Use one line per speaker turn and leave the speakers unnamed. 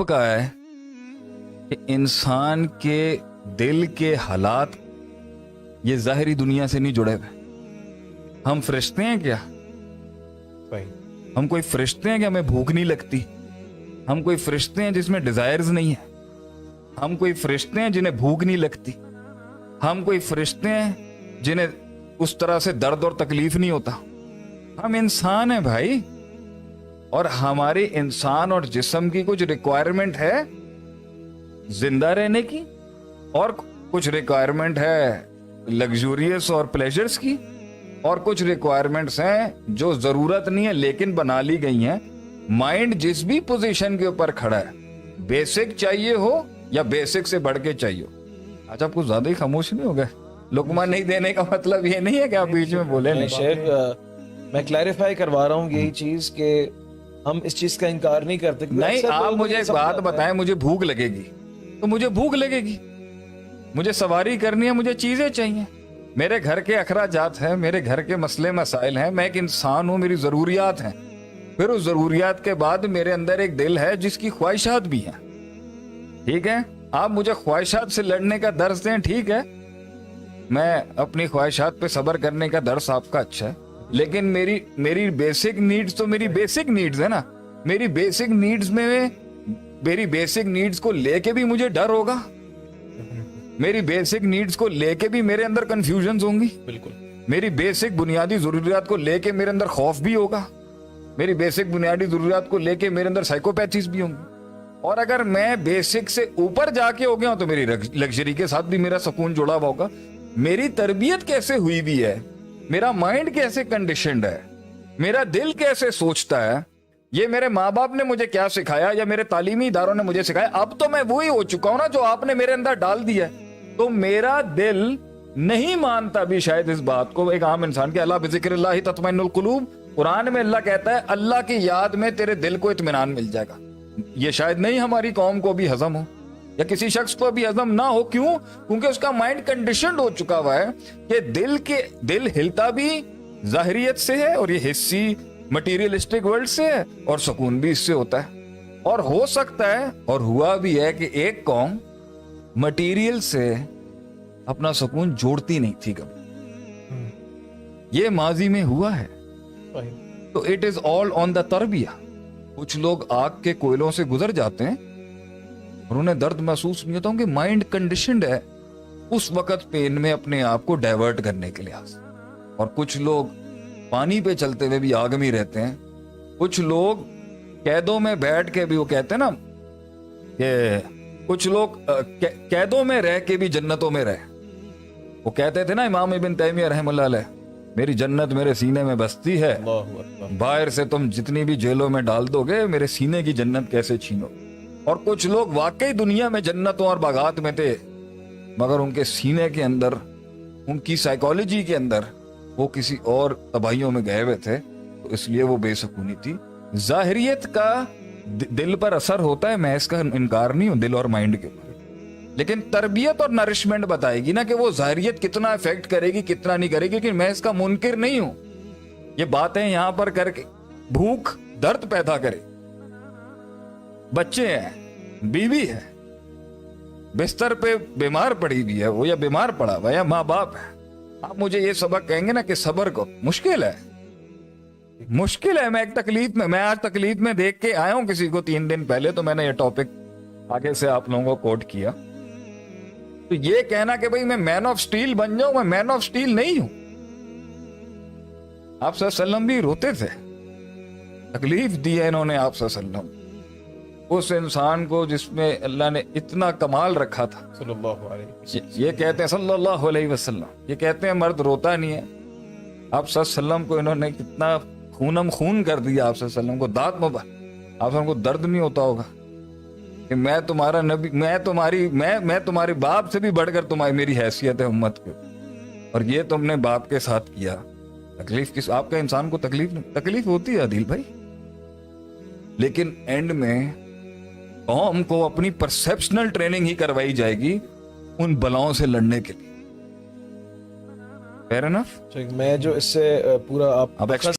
کہا ہے کہ انسان کے دل کے حالات یہ ظاہری دنیا سے نہیں جڑے ہوئے. ہم فرشتے ہیں کیا؟ ہم کوئی فرشتے ہیں کہ ہمیں بھوک نہیں لگتی؟ ہم کوئی فرشتے ہیں جس میں ڈیزائرز نہیں ہیں؟ ہم کوئی فرشتے ہیں جنہیں بھوک نہیں لگتی؟ ہم کوئی فرشتے ہیں جنہیں اس طرح سے درد اور تکلیف نہیں ہوتا؟ ہم انسان ہیں بھائی، اور ہمارے انسان اور جسم کی کچھ ریکوائرمنٹ ہے زندہ رہنے کی، اور کچھ ریکوائرمنٹ ہے لگزوریس اور پلیجرز کی، اور کچھ ریکوائرمنٹس ہیں جو ضرورت نہیں ہے لیکن بنا لی گئی ہیں. مائنڈ جس بھی پوزیشن کے اوپر کھڑا ہے، بیسک چاہیے ہو یا بیسک سے بڑھ کے چاہیے ہو. آج آپ کو زیادہ ہی خاموش نہیں ہو گئے؟ لقمہ نہیں دینے کا مطلب یہ نہیں ہے کہ آپ بیچ میں بولے نہیں.
شیخ میں کلیریفائی کروا رہا ہوں یہی چیز کہ ہم اس چیز کا انکار نہیں کرتے.
نہیں، آپ مجھے ایک بات بتائیں، مجھے بھوک لگے گی تو مجھے بھوک لگے گی، مجھے سواری کرنی ہے، مجھے چیزیں چاہیے، میرے گھر کے اخراجات ہیں، میرے گھر کے مسئلے مسائل ہیں، میں ایک انسان ہوں، میری ضروریات ہیں. پھر اس ضروریات کے بعد میرے اندر ایک دل ہے جس کی خواہشات بھی ہیں. ٹھیک ہے، آپ مجھے خواہشات سے لڑنے کا درس دیں، ٹھیک ہے، میں اپنی خواہشات پہ صبر کرنے کا درس آپ کا اچھا ہے، لیکن میری بیسک نیڈز تو میری بیسک نیڈز ہے نا. میری بیسک نیڈز میں میری بیسک نیڈز کو لے کے بھی مجھے ڈر ہوگا، میری بیسک نیڈز کو لے کے بھی میرے اندر کنفیوژنز ہوں گی،
بالکل
میری بیسک بنیادی ضروریات کو لے کے میرے اندر خوف بھی ہوگا، میری بیسک بنیادی ضروریات کو لے کے میرے اندر سائیکوپیتھیز بھی ہوں گی. اور اگر میں بیسک سے اوپر جا کے ہو گیا ہوں تو میری لگژری کے ساتھ بھی میرا سکون جڑا ہوا ہوگا. میری تربیت کیسے ہوئی بھی ہے، میرا مائنڈ کیسے کنڈیشنڈ ہے، میرا دل کیسے سوچتا ہے، یہ میرے ماں باپ نے مجھے کیا سکھایا یا میرے تعلیمی اداروں نے مجھے سکھایا، اب تو میں وہی ہو چکا ہوں نا جو آپ نے میرے اندر ڈال دیا ہے. تو میرا دل نہیں مانتا بھی شاید اس بات کو ایک عام انسان کے، اللہ بذکر اللہ تطمئن القلوب، قرآن میں اللہ کہتا ہے اللہ کی یاد میں تیرے دل کو اطمینان مل جائے گا. یہ شاید نہیں ہماری قوم کو بھی ہضم ہو یا کسی شخص کو بھی ہضم نہ ہو. کیوں؟ کیونکہ اس کا مائنڈ کنڈیشنڈ ہو چکا ہوا ہے کہ دل ہلتا بھی ظاہریت سے ہے، اور یہ حصی مٹیریلسٹک ورلڈ سے ہے، اور سکون بھی اس سے ہوتا ہے. اور ہو سکتا ہے اور ہوا بھی ہے کہ ایک قوم مٹیریل سے اپنا سکون جوڑتی نہیں تھی کبھی، یہ ماضی میں ہوا ہے. تو اٹ از آل آن دا تربیہ. کچھ لوگ آگ کے کوئلوں سے گزر جاتے ہیں اور انہیں درد محسوس نہیں ہوتا، کہ مائنڈ کنڈیشنڈ ہے اس وقت پین میں اپنے آپ کو ڈائیورٹ کرنے کے لحاظ. اور کچھ لوگ پانی پہ چلتے ہوئے بھی آگ میں رہتے ہیں. کچھ لوگ قیدوں میں بیٹھ کے بھی، وہ کہتے ہیں نا کہ کچھ لوگ قیدوں میں رہ کے بھی جنتوں میں رہے. وہ کہتے تھے نا امام ابن تیمیہ رحم اللہ علیہ، میری جنت میرے سینے میں بستی ہے، باہر سے تم جتنی بھی جیلوں میں ڈال دو گے میرے سینے کی جنت کیسے چھینو. اور کچھ لوگ واقعی دنیا میں جنتوں اور باغات میں تھے، مگر ان کے سینے کے اندر، ان کی سائیکالوجی کے اندر وہ کسی اور تباہیوں میں گئے ہوئے تھے، تو اس لیے وہ بے سکونی تھی. ظاہریت کا دل پر اثر ہوتا ہے، میں اس کا انکار نہیں ہوں، دل اور مائنڈ کے اوپر، لیکن تربیت اور نرشمنٹ بتائے گی نا کہ وہ ظاہریت کتنا افیکٹ کرے گی کتنا نہیں کرے گی. کہ میں اس کا منکر نہیں ہوں، یہ باتیں یہاں پر کر کے بھوک درد پیدا کرے، بچے ہیں، بیوی ہے، بستر پہ بیمار پڑی بھی ہے وہ، یا بیمار پڑا ہوا یا ماں باپ ہے. آپ مجھے یہ سبق کہیں گے نا کہ صبر کو مشکل ہے، مشکل ہے. میں ایک تکلیف میں آج تکلیف میں دیکھ کے آیا ہوں کسی کو 3 دن پہلے، تو میں نے یہ ٹاپک آگے سے آپ لوگوں کو کوٹ کیا. تو یہ کہنا کہ بھئی میں مین آف سٹیل بن جاؤں، میں مین آف سٹیل نہیں ہوں. آپ صلی اللہ علیہ وسلم بھی روتے تھے، تکلیف دی ہے انہوں نے آپ صلی اللہ علیہ وسلم اس انسان کو جس میں اللہ نے اتنا کمال رکھا تھا
صلی اللہ علیہ وسلم.
یہ کہتے ہیں صلی اللہ علیہ وسلم، یہ کہتے ہیں مرد روتا نہیں ہے. آپ صلی اللہ علیہ وسلم کو انہوں نے کتنا خونم خون کر دیا، آپ صلی اللہ علیہ وسلم کو دانت مبارک، آپ صلی اللہ علیہ وسلم کو درد نہیں ہوتا ہوگا کہ میں تمہارا نبی، میں تمہارے باپ سے بھی بڑھ کر تمہاری میری حیثیت ہے امت کی، اور یہ تم نے باپ کے ساتھ کیا. تکلیف کس آپ کا انسان کو تکلیف ہوتی ہے عادل بھائی، لیکن اینڈ میں قوم کو اپنی پرسپشنل ٹریننگ ہی کروائی جائے گی ان بلاؤں سے لڑنے کے لیے. Fair enough.
میں جو اس سے پورا آپ